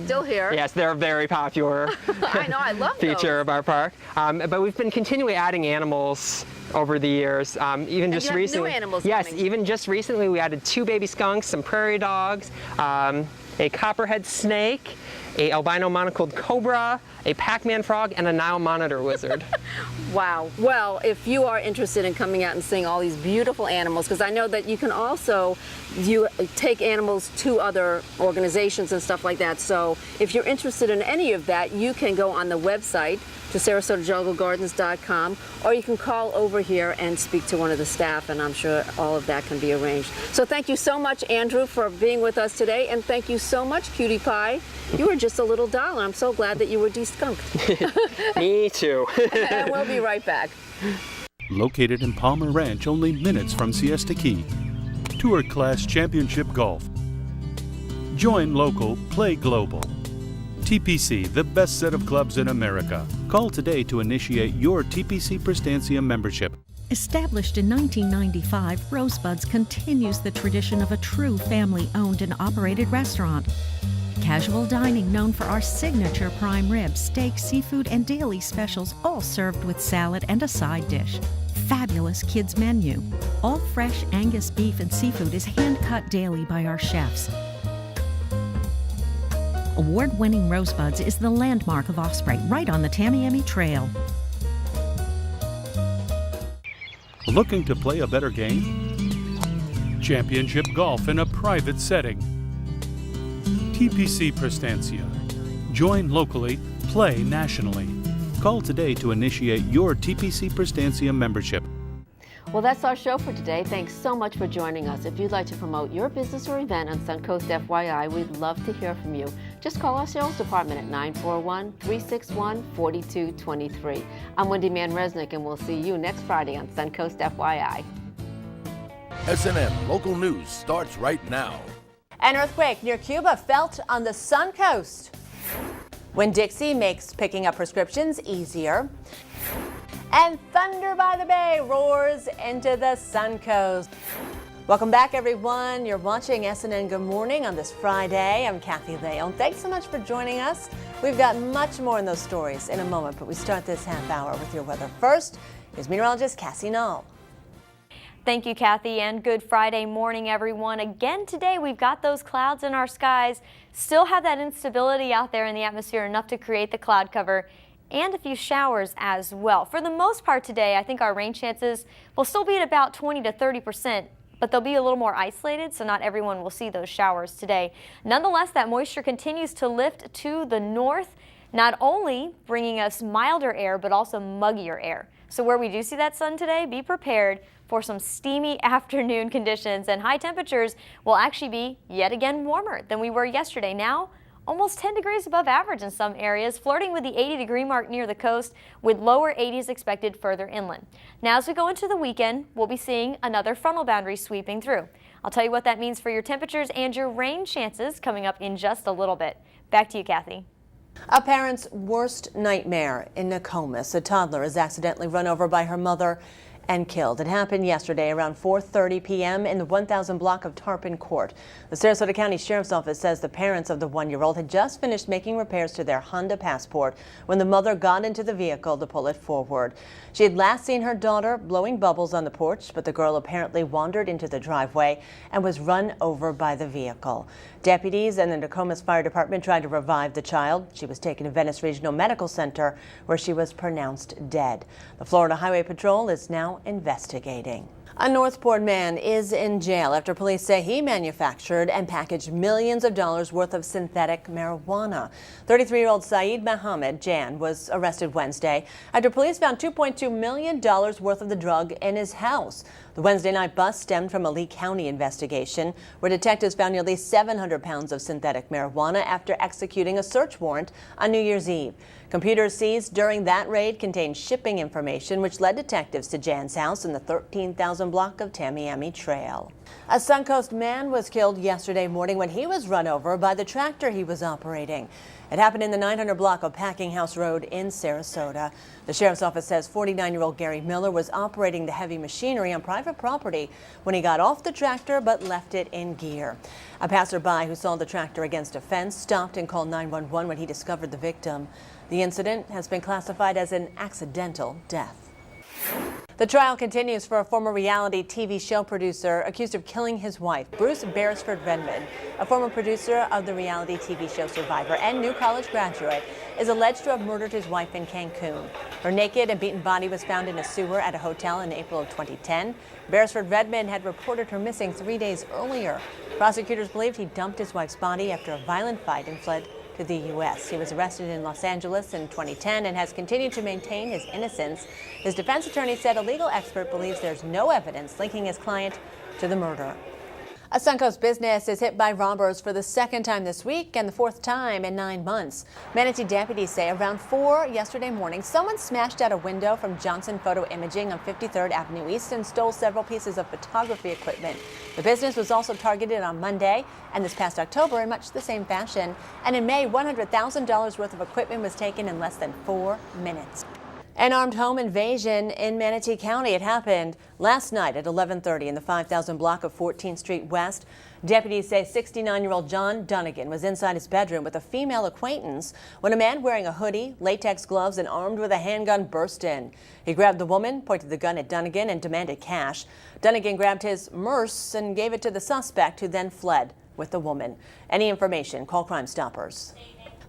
Still here. Yes, they're a very popular I know, I love feature those. of our park. But we've been continually adding animals over the years. Even just recently. New animals yes, coming. even just recently we added 2 baby skunks, some prairie dogs, a copperhead snake, a albino monocled cobra, a Pac-Man frog, and a Nile monitor lizard. Wow. Well, if you are interested in coming out and seeing all these beautiful animals, because I know that you can also take animals to other organizations and stuff like that. So if you're interested in any of that, you can go on the website to SarasotaJungleGardens.com, or you can call over here and speak to one of the staff, and I'm sure all of that can be arranged. So thank you so much, Andrew, for being with us today, and thank you so much, Cutie Pie. You were just a little doll, and I'm so glad that you were de-skunked. Me too. And we'll be right back. Located in Palmer Ranch, only minutes from Siesta Key. Tour Class Championship Golf. Join local, play global. TPC, the best set of clubs in America. Call today to initiate your TPC Prestantia membership. Established in 1995, Rosebuds continues the tradition of a true family-owned and operated restaurant. Casual dining known for our signature prime rib, steak, seafood, and daily specials, all served with salad and a side dish. Fabulous kids menu. All fresh Angus beef and seafood is hand-cut daily by our chefs. Award-winning Rosebuds is the landmark of Osprey, right on the Tamiami Trail. Looking to play a better game? Championship golf in a private setting. TPC Prestantia. Join locally, play nationally. Call today to initiate your TPC Prestantia membership. Well, that's our show for today. Thanks so much for joining us. If you'd like to promote your business or event on Suncoast FYI, we'd love to hear from you. Just call our sales department at 941-361-4223. I'm Wendy Mann-Resnick, and we'll see you next Friday on Suncoast FYI. SNN Local News starts right now. An earthquake near Cuba felt on the Suncoast. Winn-Dixie makes picking up prescriptions easier. And thunder by the bay roars into the Suncoast. Welcome back, everyone. You're watching SNN Good Morning on this Friday. I'm Kathy Leon. Thanks so much for joining us. We've got much more in those stories in a moment, but we start this half hour with your weather. First is meteorologist Cassie Knoll. Thank you, Kathy, and good Friday morning, everyone. Again today, we've got those clouds in our skies. Still have that instability out there in the atmosphere, enough to create the cloud cover and a few showers as well. For the most part today, I think our rain chances will still be at about 20 to 30%, but they'll be a little more isolated, so not everyone will see those showers today. Nonetheless, that moisture continues to lift to the north, not only bringing us milder air, but also muggier air. So where we do see that sun today, be prepared for some steamy afternoon conditions, and high temperatures will actually be yet again warmer than we were yesterday. Now, almost 10 degrees above average in some areas, flirting with the 80-degree mark near the coast, with lower 80s expected further inland. Now, as we go into the weekend, we'll be seeing another frontal boundary sweeping through. I'll tell you what that means for your temperatures and your rain chances coming up in just a little bit. Back to you, Kathy. A parent's worst nightmare in Nokomis. A toddler is accidentally run over by her mother and killed. It happened yesterday around 4:30 p.m. in the 1000 block of Tarpon Court. The Sarasota County Sheriff's Office says the parents of the 1-year-old had just finished making repairs to their Honda Passport when the mother got into the vehicle to pull it forward. She had last seen her daughter blowing bubbles on the porch, but the girl apparently wandered into the driveway and was run over by the vehicle. Deputies and the Nokomis Fire Department tried to revive the child. She was taken to Venice Regional Medical Center, where she was pronounced dead. The Florida Highway Patrol is now investigating. A Northport man is in jail after police say he manufactured and packaged millions of dollars worth of synthetic marijuana. 33-year-old Saeed Mohammed Jan was arrested Wednesday after police found $2.2 million worth of the drug in his house. The Wednesday night bust stemmed from a Lee County investigation where detectives found nearly 700 pounds of synthetic marijuana after executing a search warrant on New Year's Eve. Computers seized during that raid contained shipping information, which led detectives to Jan's house in the 13,000 block of Tamiami Trail. A Suncoast man was killed yesterday morning when he was run over by the tractor he was operating. It happened in the 900 block of Packing House Road in Sarasota. The sheriff's office says 49-year-old Gary Miller was operating the heavy machinery on private property when he got off the tractor but left it in gear. A passerby who saw the tractor against a fence stopped and called 911 when he discovered the victim. The incident has been classified as an accidental death. The trial continues for a former reality TV show producer accused of killing his wife. Bruce Beresford Redmond, a former producer of the reality TV show Survivor and new college graduate, is alleged to have murdered his wife in Cancun. Her naked and beaten body was found in a sewer at a hotel in April of 2010. Beresford Redmond had reported her missing 3 days earlier. Prosecutors believed he dumped his wife's body after a violent fight and fled to the U.S. He was arrested in Los Angeles in 2010 and has continued to maintain his innocence. His defense attorney said a legal expert believes there's no evidence linking his client to the murder. A Suncoast business is hit by robbers for the second time this week and the fourth time in 9 months. Manatee deputies say around 4 yesterday morning, someone smashed out a window from Johnson Photo Imaging on 53rd Avenue East and stole several pieces of photography equipment. The business was also targeted on Monday and this past October in much the same fashion. And in May, $100,000 worth of equipment was taken in less than 4 minutes. An armed home invasion in Manatee County. It happened last night at 11:30 in the 5000 block of 14th Street West. Deputies say 69-year-old John Dunnigan was inside his bedroom with a female acquaintance when a man wearing a hoodie, latex gloves, and armed with a handgun burst in. He grabbed the woman, pointed the gun at Dunnigan, and demanded cash. Dunnigan grabbed his purse and gave it to the suspect, who then fled with the woman. Any information, call Crime Stoppers.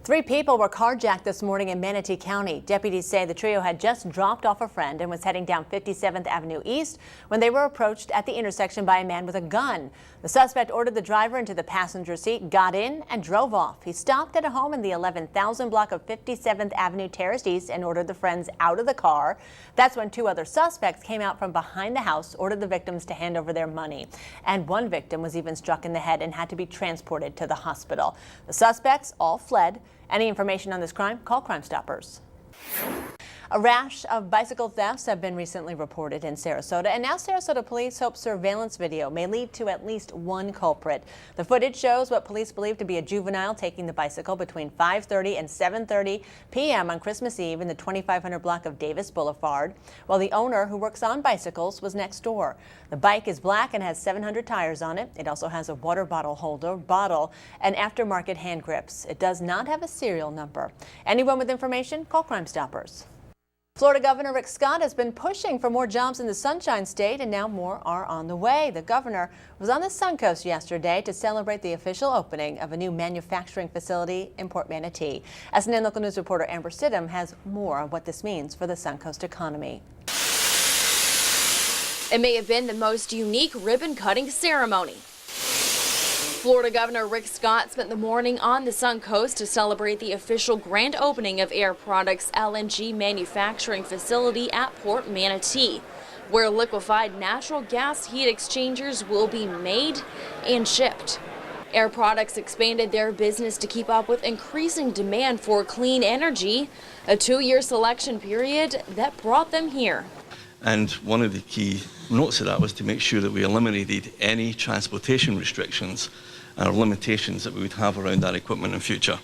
3 people were carjacked this morning in Manatee County. Deputies say the trio had just dropped off a friend and was heading down 57th Avenue East when they were approached at the intersection by a man with a gun. The suspect ordered the driver into the passenger seat, got in, and drove off. He stopped at a home in the 11,000 block of 57th Avenue Terrace East and ordered the friends out of the car. That's when 2 other suspects came out from behind the house, ordered the victims to hand over their money. And one victim was even struck in the head and had to be transported to the hospital. The suspects all fled. Any information on this crime? Call Crime Stoppers. A rash of bicycle thefts have been recently reported in Sarasota, and now Sarasota police hope surveillance video may lead to at least one culprit. The footage shows what police believe to be a juvenile taking the bicycle between 5:30 and 7:30 p.m. on Christmas Eve in the 2500 block of Davis Boulevard, while the owner, who works on bicycles, was next door. The bike is black and has 700 tires on it. It also has a water bottle holder, and aftermarket hand grips. It does not have a serial number. Anyone with information, call Crime Stoppers. Florida Governor Rick Scott has been pushing for more jobs in the Sunshine State, and now more are on the way. The governor was on the Suncoast yesterday to celebrate the official opening of a new manufacturing facility in Port Manatee. SNN Local News reporter Amber Stidham has more on what this means for the Suncoast economy. It may have been the most unique ribbon-cutting ceremony. Florida Governor Rick Scott spent the morning on the Suncoast to celebrate the official grand opening of Air Products' LNG manufacturing facility at Port Manatee, where liquefied natural gas heat exchangers will be made and shipped. Air Products expanded their business to keep up with increasing demand for clean energy, a 2-year selection period that brought them here. And one of the key notes of that was to make sure that we eliminated any transportation restrictions or limitations that we would have around that equipment in future.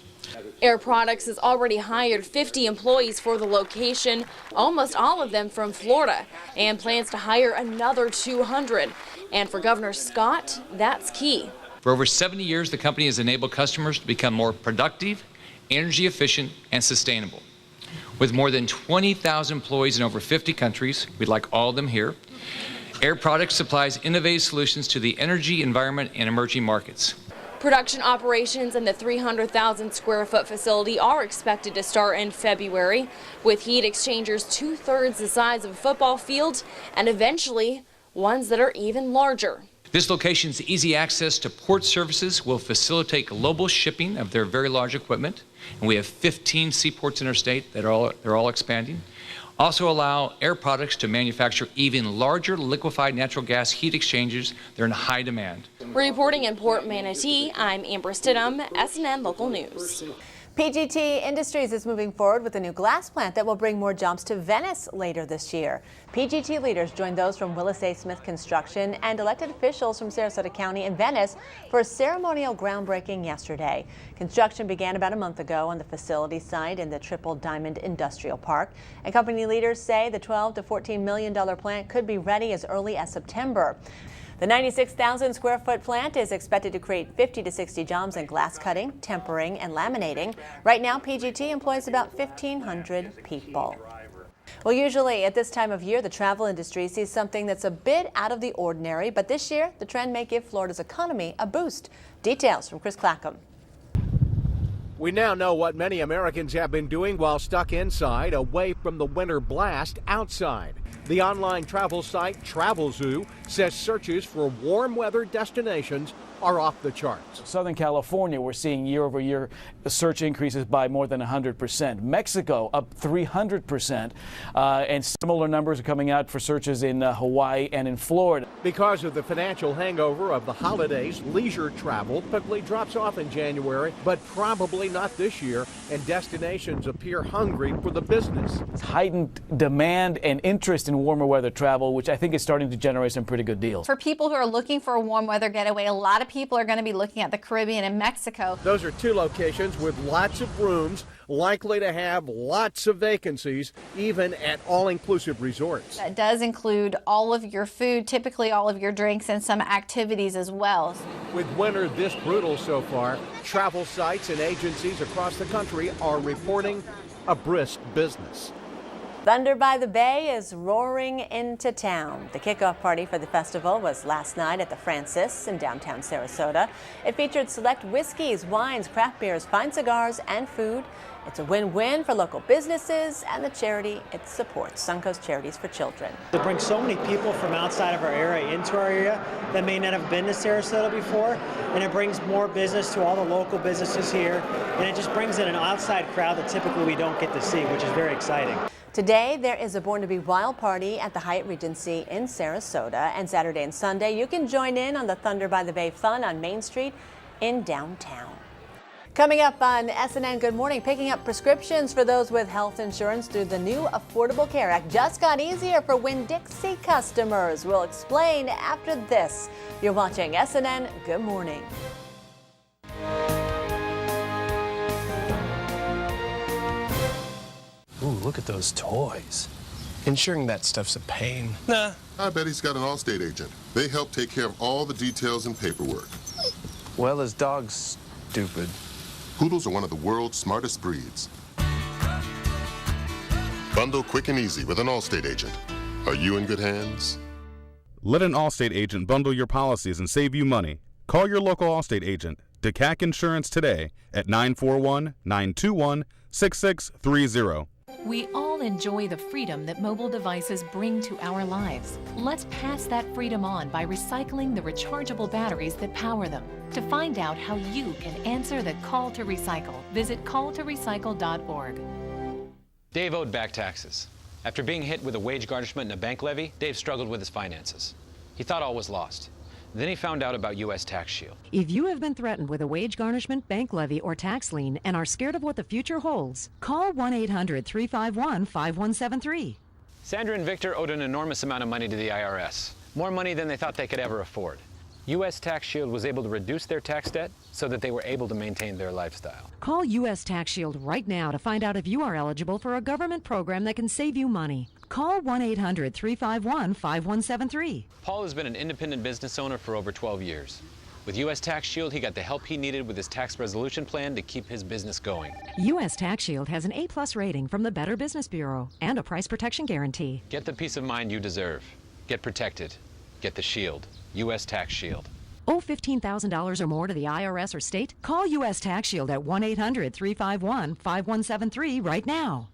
Air Products has already hired 50 employees for the location, almost all of them from Florida, and plans to hire another 200. And for Governor Scott, that's key. For over 70 years, the company has enabled customers to become more productive, energy efficient, and sustainable. With more than 20,000 employees in over 50 countries, we'd like all of them here, Air Products supplies innovative solutions to the energy, environment, and emerging markets. Production operations in the 300,000 square foot facility are expected to start in February, with heat exchangers 2/3 the size of a football field and eventually ones that are even larger. This location's easy access to port services will facilitate global shipping of their very large equipment, and we have 15 seaports in our state that are all expanding. Also allow Air Products to manufacture even larger liquefied natural gas heat exchangers. They're in high demand. Reporting in Port Manatee, I'm Amber Stidham, SNN Local News. PGT Industries is moving forward with a new glass plant that will bring more jobs to Venice later this year. PGT leaders joined those from Willis A. Smith Construction and elected officials from Sarasota County and Venice for a ceremonial groundbreaking yesterday. Construction began about a month ago on the facility site in the Triple Diamond Industrial Park. And company leaders say the $12 to $14 million plant could be ready as early as September. The 96,000 square foot plant is expected to create 50 to 60 jobs in glass cutting, tempering, and laminating. Right now, PGT employs about 1,500 people. Well, usually at this time of year, the travel industry sees something that's a bit out of the ordinary, but this year, the trend may give Florida's economy a boost. Details from Chris Clackham. We now know what many Americans have been doing while stuck inside, away from the winter blast outside. The online travel site Travel Zoo says searches for warm weather destinations are off the charts. Southern California, we're seeing year-over-year search increases by more than 100%. Mexico up 300%, and similar numbers are coming out for searches in Hawaii and in Florida. Because of the financial hangover of the holidays, leisure travel typically drops off in January, but probably not this year, and destinations appear hungry for the business. It's heightened demand and interest in warmer weather travel, which I think is starting to generate some pretty good deals. For people who are looking for a warm weather getaway, a lot of people are going to be looking at the Caribbean and Mexico. Those are two locations with lots of rooms, likely to have lots of vacancies, even at all-inclusive resorts. That does include all of your food, typically all of your drinks, and some activities as well. With winter this brutal so far, travel sites and agencies across the country are reporting a brisk business. Thunder by the Bay is roaring into town. The kickoff party for the festival was last night at the Francis in downtown Sarasota. It featured select whiskeys, wines, craft beers, fine cigars, and food. It's a win-win for local businesses and the charity it supports, Suncoast Charities for Children. To bring so many people from outside of our area into our area that may not have been to Sarasota before, and it brings more business to all the local businesses here, and it just brings in an outside crowd that typically we don't get to see, which is very exciting. Today, there is a Born to Be Wild party at the Hyatt Regency in Sarasota, and Saturday and Sunday, you can join in on the Thunder by the Bay fun on Main Street in downtown. Coming up on SNN Good Morning, picking up prescriptions for those with health insurance through the new Affordable Care Act just got easier for Winn-Dixie customers. We'll explain after this. You're watching SNN Good Morning. Ooh, look at those toys. Insuring that stuff's a pain. Nah. I bet he's got an Allstate agent. They help take care of all the details and paperwork. Well, his dog's stupid. Poodles are one of the world's smartest breeds. Bundle quick and easy with an Allstate agent. Are you in good hands? Let an Allstate agent bundle your policies and save you money. Call your local Allstate agent, DeCac Insurance, today at 941-921-6630. We all enjoy the freedom that mobile devices bring to our lives. Let's pass that freedom on by recycling the rechargeable batteries that power them. To find out how you can answer the call to recycle, visit calltorecycle.org. Dave owed back taxes. After being hit with a wage garnishment and a bank levy, Dave struggled with his finances. He thought all was lost. Then he found out about U.S. Tax Shield. If you have been threatened with a wage garnishment, bank levy, or tax lien and are scared of what the future holds, call 1-800-351-5173. Sandra and Victor owed an enormous amount of money to the IRS, more money than they thought they could ever afford. U.S. Tax Shield was able to reduce their tax debt so that they were able to maintain their lifestyle. Call U.S. Tax Shield right now to find out if you are eligible for a government program that can save you money. Call 1-800-351-5173. Paul has been an independent business owner for over 12 years. With U.S. Tax Shield, he got the help he needed with his tax resolution plan to keep his business going. U.S. Tax Shield has an A+ rating from the Better Business Bureau and a price protection guarantee. Get the peace of mind you deserve. Get protected. Get the Shield. U.S. Tax Shield. Owe $15,000 or more to the IRS or state? Call U.S. Tax Shield at 1-800-351-5173 right now.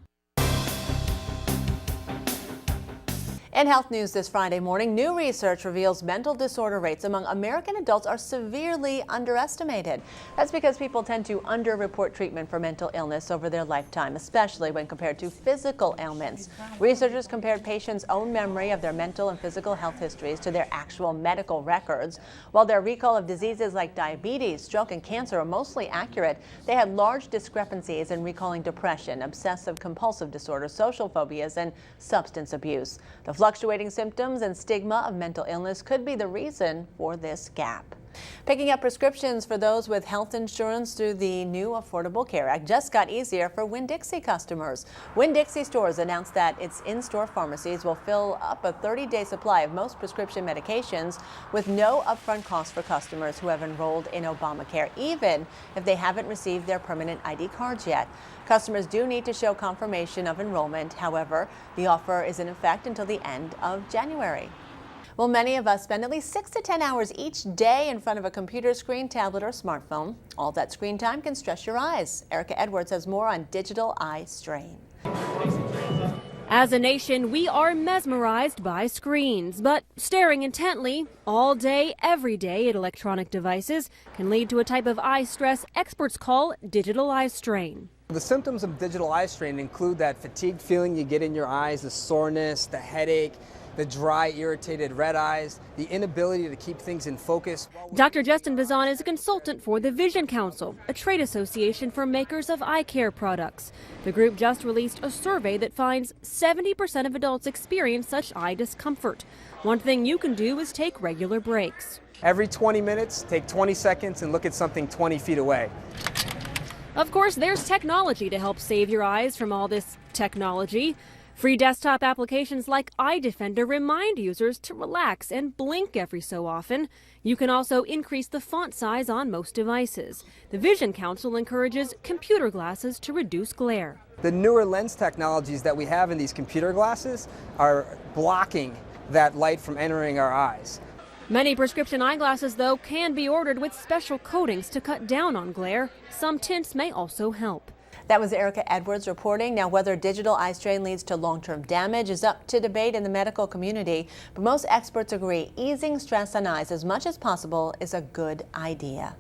In health news this Friday morning, new research reveals mental disorder rates among American adults are severely underestimated. That's because people tend to underreport treatment for mental illness over their lifetime, especially when compared to physical ailments. Researchers compared patients' own memory of their mental and physical health histories to their actual medical records. While their recall of diseases like diabetes, stroke, and cancer are mostly accurate, they had large discrepancies in recalling depression, obsessive compulsive disorder, social phobias, and substance abuse. The fluctuating symptoms and stigma of mental illness could be the reason for this gap. Picking up prescriptions for those with health insurance through the new Affordable Care Act just got easier for Winn-Dixie customers. Winn-Dixie stores announced that its in-store pharmacies will fill up a 30-day supply of most prescription medications with no upfront cost for customers who have enrolled in Obamacare, even if they haven't received their permanent ID cards yet. Customers do need to show confirmation of enrollment. However, the offer is in effect until the end of January. Well, many of us spend at least 6 to 10 hours each day in front of a computer screen, tablet, or smartphone. All that screen time can stress your eyes. Erica Edwards has more on digital eye strain. As a nation, we are mesmerized by screens, but staring intently all day, every day at electronic devices can lead to a type of eye stress experts call digital eye strain. The symptoms of digital eye strain include that fatigued feeling you get in your eyes, the soreness, the headache, the dry, irritated red eyes, the inability to keep things in focus. Dr. Justin Bazan is a consultant for the Vision Council, a trade association for makers of eye care products. The group just released a survey that finds 70% of adults experience such eye discomfort. One thing you can do is take regular breaks. Every 20 minutes, take 20 seconds and look at something 20 feet away. Of course, there's technology to help save your eyes from all this technology. Free desktop applications like Eye Defender remind users to relax and blink every so often. You can also increase the font size on most devices. The Vision Council encourages computer glasses to reduce glare. The newer lens technologies that we have in these computer glasses are blocking that light from entering our eyes. Many prescription eyeglasses, though, can be ordered with special coatings to cut down on glare. Some tints may also help. That was Erica Edwards reporting. Now, whether digital eye strain leads to long-term damage is up to debate in the medical community, but most experts agree easing stress on eyes as much as possible is a good idea.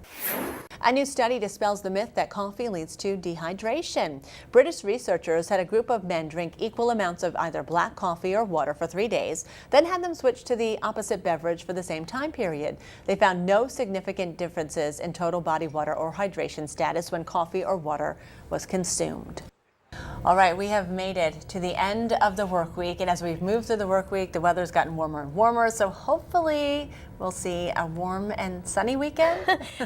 A new study dispels the myth that coffee leads to dehydration. British researchers had a group of men drink equal amounts of either black coffee or water for 3 days, then had them switch to the opposite beverage for the same time period. They found no significant differences in total body water or hydration status when coffee or water was consumed. All right, we have made it to the end of the work week, and as we've moved through the work week, the weather's gotten warmer and warmer, so hopefully we'll see a warm and sunny weekend.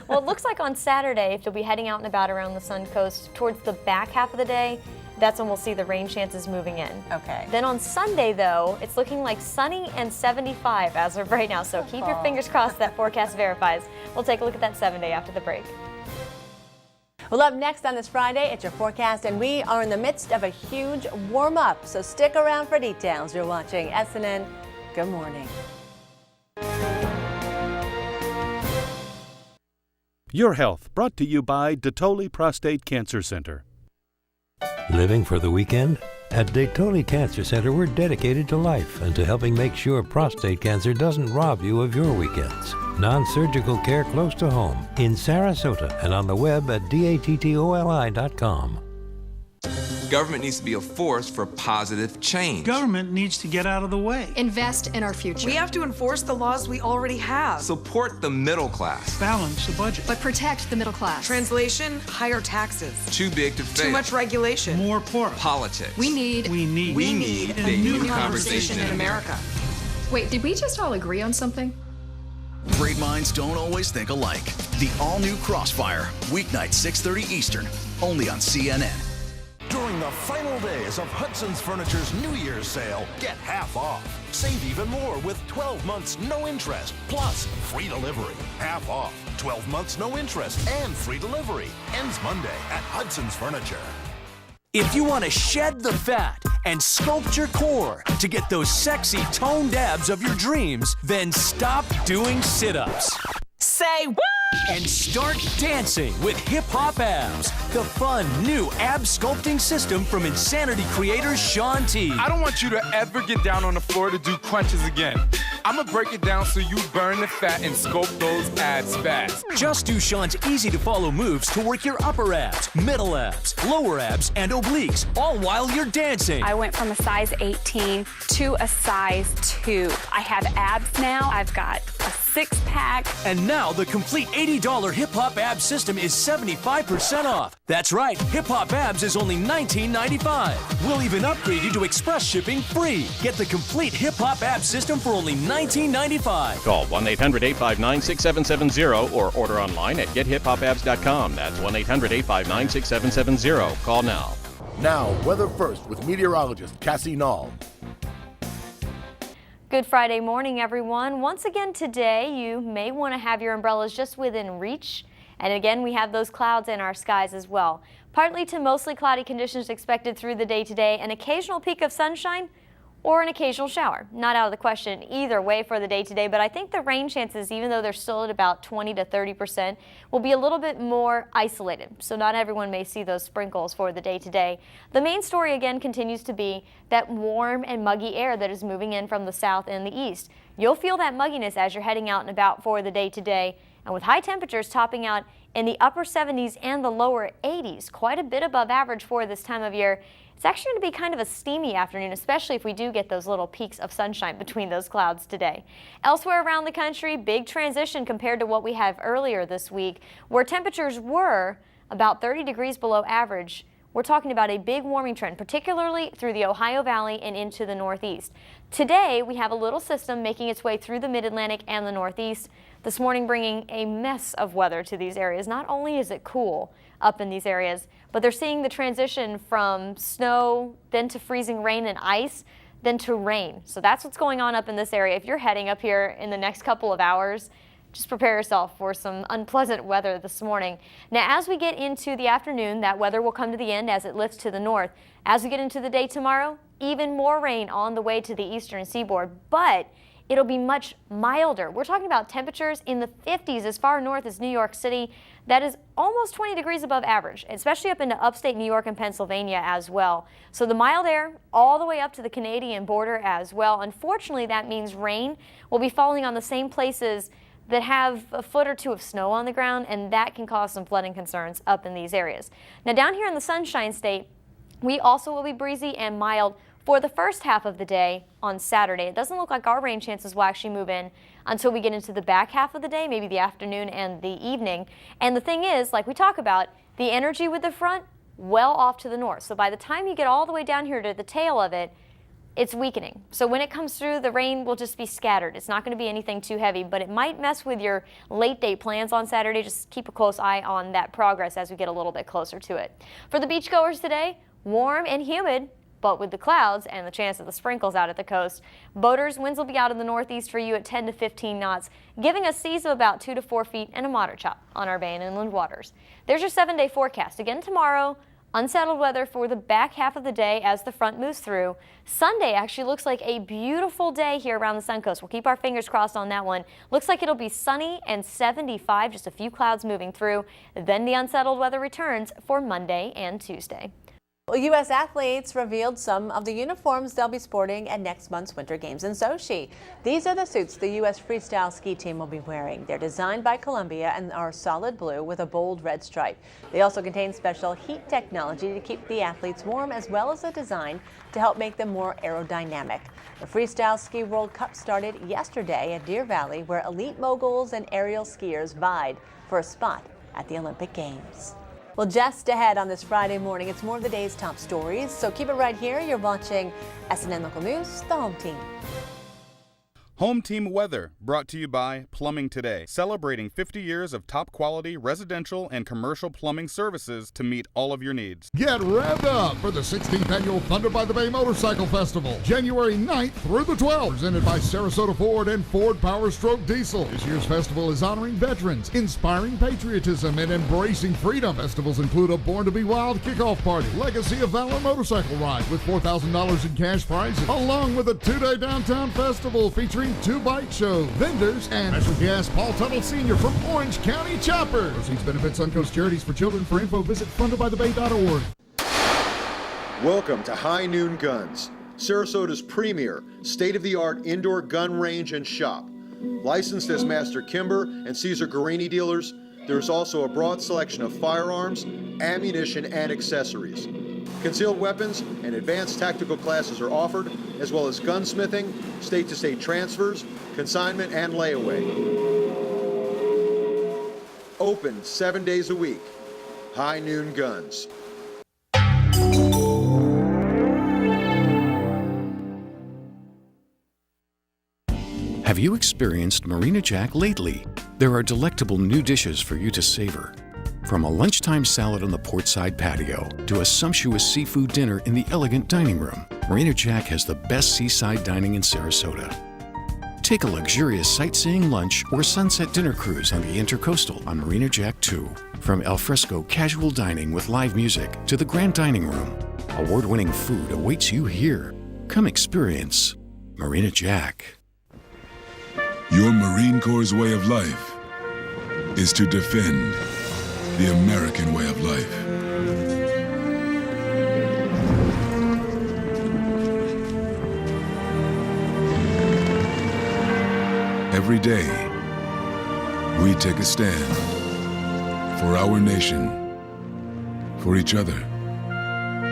Well, it looks like on Saturday, if you'll be heading out and about around the Suncoast towards the back half of the day, that's when we'll see the rain chances moving in. Okay. Then on Sunday, though, it's looking like sunny and 75 as of right now, so keep your fingers crossed that forecast verifies. We'll take a look at that 7-day after the break. Well, up next on this Friday, it's your forecast, and we are in the midst of a huge warm-up, so stick around for details. You're watching SNN. Good morning. Your Health, brought to you by Detoli Prostate Cancer Center. Living for the weekend? At Detoli Cancer Center, we're dedicated to life and to helping make sure prostate cancer doesn't rob you of your weekends. Non-surgical care close to home in Sarasota and on the web at dattoli.com. Government needs to be a force for positive change. Government needs to get out of the way. Invest in our future. We have to enforce the laws we already have. Support the middle class. Balance the budget. But protect the middle class. Translation, higher taxes. Too big to fail. Too much regulation. More poor. Politics. We need a new conversation in America. Wait, did we just all agree on something? Great minds don't always think alike. The all-new Crossfire, weeknight 6:30 Eastern, only on CNN. During the final days of Hudson's Furniture's New Year's sale, get half off. Save even more with 12 months no interest, plus free delivery. Half off, 12 months no interest, and free delivery. Ends Monday at Hudson's Furniture. If you want to shed the fat and sculpt your core to get those sexy toned abs of your dreams, then stop doing sit-ups. Say woo! and start dancing with Hip Hop Abs, the fun new ab sculpting system from Insanity creator Sean T. I don't want you to ever get down on the floor to do crunches again. I'm gonna break it down so you burn the fat and sculpt those abs fast. Just do Sean's easy-to-follow moves to work your upper abs, middle abs, lower abs, and obliques, all while you're dancing. I went from a size 18 to a size 2. I have abs now. I've got a six-pack. And now the complete $80 Hip Hop Abs system is 75% off. That's right, Hip Hop Abs is only $19.95. We'll even upgrade you to express shipping free. Get the complete Hip Hop Abs system for only $19.95. Call 1-800-859-6770 or order online at gethiphopabs.com. That's 1-800-859-6770. Call now. Now, weather first with meteorologist Cassie Nall. Good Friday morning, everyone. Once again today, you may want to have your umbrellas just within reach. And again, we have those clouds in our skies as well. Partly to mostly cloudy conditions expected through the day today, an occasional peak of sunshine or an occasional shower. Not out of the question either way for the day today, but I think the rain chances, even though they're still at about 20 to 30%, will be a little bit more isolated. So not everyone may see those sprinkles for the day today. The main story again continues to be that warm and muggy air that is moving in from the south and the east. You'll feel that mugginess as you're heading out and about for the day today. And with high temperatures topping out in the upper 70s and the lower 80s, quite a bit above average for this time of year, it's actually going to be kind of a steamy afternoon, especially if we do get those little peaks of sunshine between those clouds today. Elsewhere around the country, big transition compared to what we have earlier this week, where temperatures were about 30 degrees below average. We're talking about a big warming trend, particularly through the Ohio Valley and into the Northeast. Today, we have a little system making its way through the Mid-Atlantic and the Northeast. This morning bringing a mess of weather to these areas. Not only is it cool up in these areas, but they're seeing the transition from snow, then to freezing rain and ice, then to rain. So that's what's going on up in this area. If you're heading up here in the next couple of hours, just prepare yourself for some unpleasant weather this morning. Now, as we get into the afternoon, that weather will come to the end as it lifts to the north. As we get into the day tomorrow, even more rain on the way to the eastern seaboard, but it'll be much milder. We're talking about temperatures in the 50s as far north as New York City. That is almost 20 degrees above average, especially up into upstate New York and Pennsylvania as well. So the mild air all the way up to the Canadian border as well. Unfortunately, that means rain will be falling on the same places that have a foot or two of snow on the ground, and that can cause some flooding concerns up in these areas. Now down here in the Sunshine State, we also will be breezy and mild for the first half of the day on Saturday. It doesn't look like our rain chances will actually move in until we get into the back half of the day, maybe the afternoon and the evening. And the thing is, like we talk about, the energy with the front well off to the north. So by the time you get all the way down here to the tail of it, it's weakening. So when it comes through, the rain will just be scattered. It's not going to be anything too heavy, but it might mess with your late day plans on Saturday. Just keep a close eye on that progress as we get a little bit closer to it. For the beachgoers today, warm and humid, but with the clouds and the chance of the sprinkles out at the coast. Boaters, winds will be out in the northeast for you at 10 to 15 knots, giving us seas of about 2 to 4 feet and a moderate chop on our bay and inland waters. There's your 7-day forecast. Again tomorrow, unsettled weather for the back half of the day as the front moves through. Sunday actually looks like a beautiful day here around the Suncoast. We'll keep our fingers crossed on that one. Looks like it'll be sunny and 75, just a few clouds moving through. Then the unsettled weather returns for Monday and Tuesday. Well, U.S. athletes revealed some of the uniforms they'll be sporting at next month's Winter Games in Sochi. These are the suits the U.S. freestyle ski team will be wearing. They're designed by Columbia and are solid blue with a bold red stripe. They also contain special heat technology to keep the athletes warm, as well as a design to help make them more aerodynamic. The Freestyle Ski World Cup started yesterday at Deer Valley, where elite moguls and aerial skiers vied for a spot at the Olympic Games. Well, just ahead on this Friday morning, it's more of the day's top stories, so keep it right here. You're watching SNN Local News, the home team. Home Team Weather, brought to you by Plumbing Today, celebrating 50 years of top-quality residential and commercial plumbing services to meet all of your needs. Get revved up for the 16th Annual Thunder by the Bay Motorcycle Festival, January 9th through the 12th, presented by Sarasota Ford and Ford Power Stroke Diesel. This year's festival is honoring veterans, inspiring patriotism, and embracing freedom. Festivals include a Born to Be Wild kickoff party, Legacy of Valor motorcycle ride with $4,000 in cash prizes, along with a 2-day downtown festival featuring featuring 2 bike shows, vendors, and special guest Paul Tuttle Sr. from Orange County Chopper. Proceeds benefit Suncoast Charities for Children. For info, visit fundedbythebay.org. Welcome to High Noon Guns, Sarasota's premier state-of-the-art indoor gun range and shop. Licensed as Master Kimber and Cesar Guarini dealers, there's also a broad selection of firearms, ammunition, and accessories. Concealed weapons and advanced tactical classes are offered, as well as gunsmithing, state-to-state transfers, consignment, and layaway. Open 7 days a week. High Noon Guns. Have you experienced Marina Jack lately? There are delectable new dishes for you to savor. From a lunchtime salad on the portside patio to a sumptuous seafood dinner in the elegant dining room, Marina Jack has the best seaside dining in Sarasota. Take a luxurious sightseeing lunch or sunset dinner cruise on the Intercoastal on Marina Jack 2. From alfresco casual dining with live music to the grand dining room, award-winning food awaits you here. Come experience Marina Jack. Your Marine Corps' way of life is to defend the American way of life. Every day, we take a stand for our nation, for each other,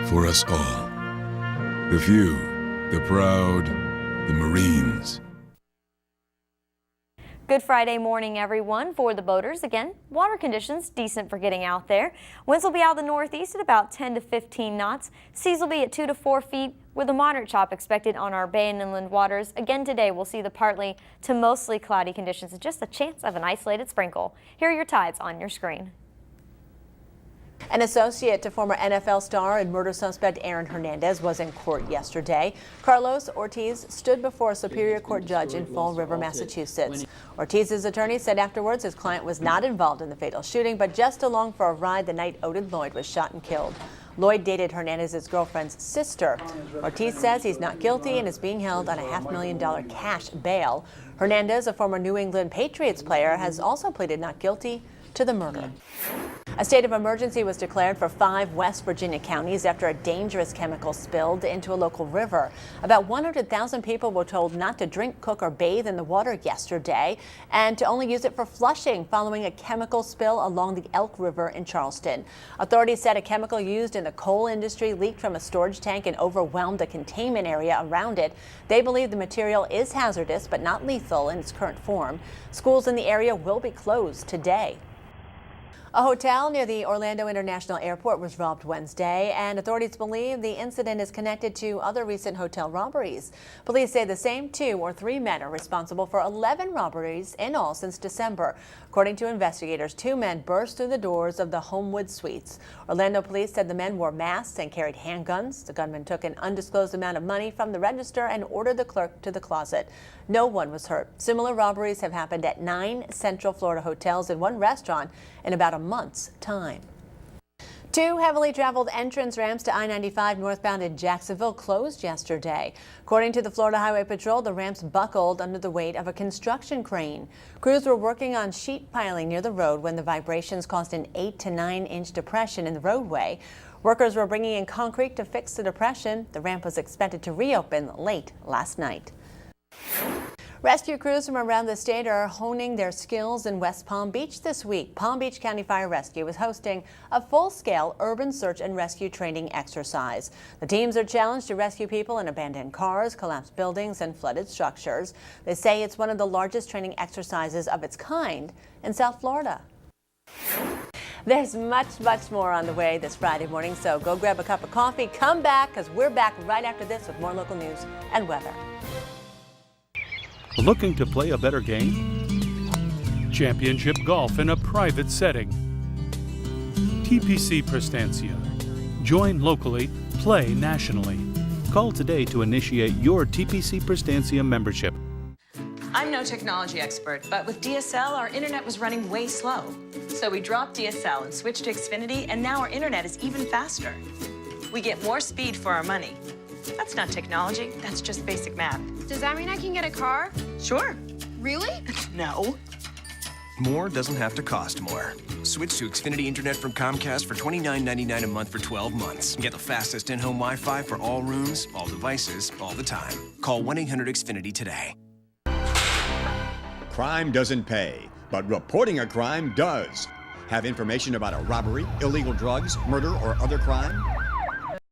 for us all. The few, the proud, the Marines. Good Friday morning, everyone. For the boaters, again, water conditions decent for getting out there. Winds will be out of the northeast at about 10 to 15 knots. Seas will be at 2 to 4 feet with a moderate chop expected on our bay and inland waters. Again today, we'll see the partly to mostly cloudy conditions and just a chance of an isolated sprinkle. Here are your tides on your screen. An associate to former NFL star and murder suspect Aaron Hernandez was in court yesterday. Carlos Ortiz stood before a Superior Court judge in Fall River, Massachusetts. Ortiz's attorney said afterwards his client was not involved in the fatal shooting, but just along for a ride the night Odin Lloyd was shot and killed. Lloyd dated Hernandez's girlfriend's sister. Ortiz says he's not guilty and is being held on a $500,000 cash bail. Hernandez, a former New England Patriots player, has also pleaded not guilty to the murder. A state of emergency was declared for 5 West Virginia counties after a dangerous chemical spilled into a local river. About 100,000 people were told not to drink, cook, or bathe in the water yesterday and to only use it for flushing following a chemical spill along the Elk River in Charleston. Authorities said a chemical used in the coal industry leaked from a storage tank and overwhelmed the containment area around it. They believe the material is hazardous but not lethal in its current form. Schools in the area will be closed today. A hotel near the Orlando International Airport was robbed Wednesday, and authorities believe the incident is connected to other recent hotel robberies. Police say the same 2 or 3 men are responsible for 11 robberies in all since December. According to investigators, 2 men burst through the doors of the Homewood Suites. Orlando police said the men wore masks and carried handguns. The gunman took an undisclosed amount of money from the register and ordered the clerk to the closet. No one was hurt. Similar robberies have happened at 9 Central Florida hotels and 1 restaurant in about a month's time. 2 heavily traveled entrance ramps to I-95 northbound in Jacksonville closed yesterday. According to the Florida Highway Patrol, the ramps buckled under the weight of a construction crane. Crews were working on sheet piling near the road when the vibrations caused an 8 to 9 inch depression in the roadway. Workers were bringing in concrete to fix the depression. The ramp was expected to reopen late last night. Rescue crews from around the state are honing their skills in West Palm Beach this week. Palm Beach County Fire Rescue is hosting a full-scale urban search and rescue training exercise. The teams are challenged to rescue people in abandoned cars, collapsed buildings, and flooded structures. They say it's one of the largest training exercises of its kind in South Florida. There's much more on the way this Friday morning, so go grab a cup of coffee, come back, because we're back right after this with more local news and weather. Looking to play a better game? Championship golf in a private setting. TPC Prestancia. Join locally, play nationally. Call today to initiate your TPC Prestancia membership. I'm no technology expert, but with DSL, our internet was running way slow. So we dropped DSL and switched to Xfinity, and now our internet is even faster. We get more speed for our money. That's not technology. That's just basic math. Does that mean I can get a car? Sure. Really? No. More doesn't have to cost more. Switch to Xfinity Internet from Comcast for $29.99 a month for 12 months. Get the fastest in-home Wi-Fi for all rooms, all devices, all the time. Call 1-800-XFINITY today. Crime doesn't pay, but reporting a crime does. Have information about a robbery, illegal drugs, murder, or other crime?